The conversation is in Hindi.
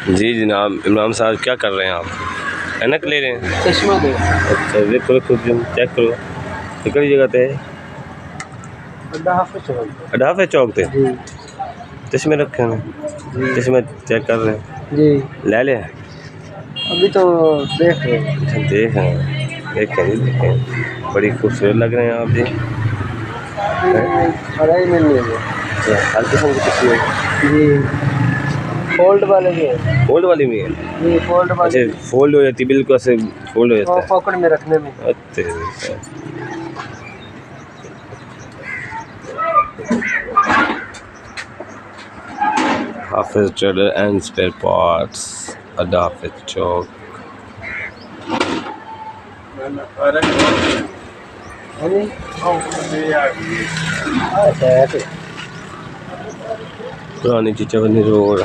जी जनाब, इमरान साहब क्या कर रहे हैं आप? ऐनक ले रहे हैं? चश्मा दे। अच्छा देखो खुद चेक करो कितनी जगह पे है? अडाफे चौक पे चश्मे रखे हैं, चश्मे चेक कर रहे हैं जी। ले ले अभी तो देख रहे हैं। अच्छा देखें देखें बड़ी खूबसूरत लग रहे हैं आप जी। अढ़ाई में ले लो। अच्छा हर किस्म की चश्मे जी फोल्ड वाले भी है। फोल्ड वाली भी है? जी फोल्ड वाले। अच्छा फोल्ड हो जाती बिल्कुल ऐसे फोल्ड हो जाता है पॉकेट में रखने में। अच्छा हाफिज ट्रेडर एंड स्पेयर पार्ट्स अडाफे चौक। पुरानी चिचवनी रोड।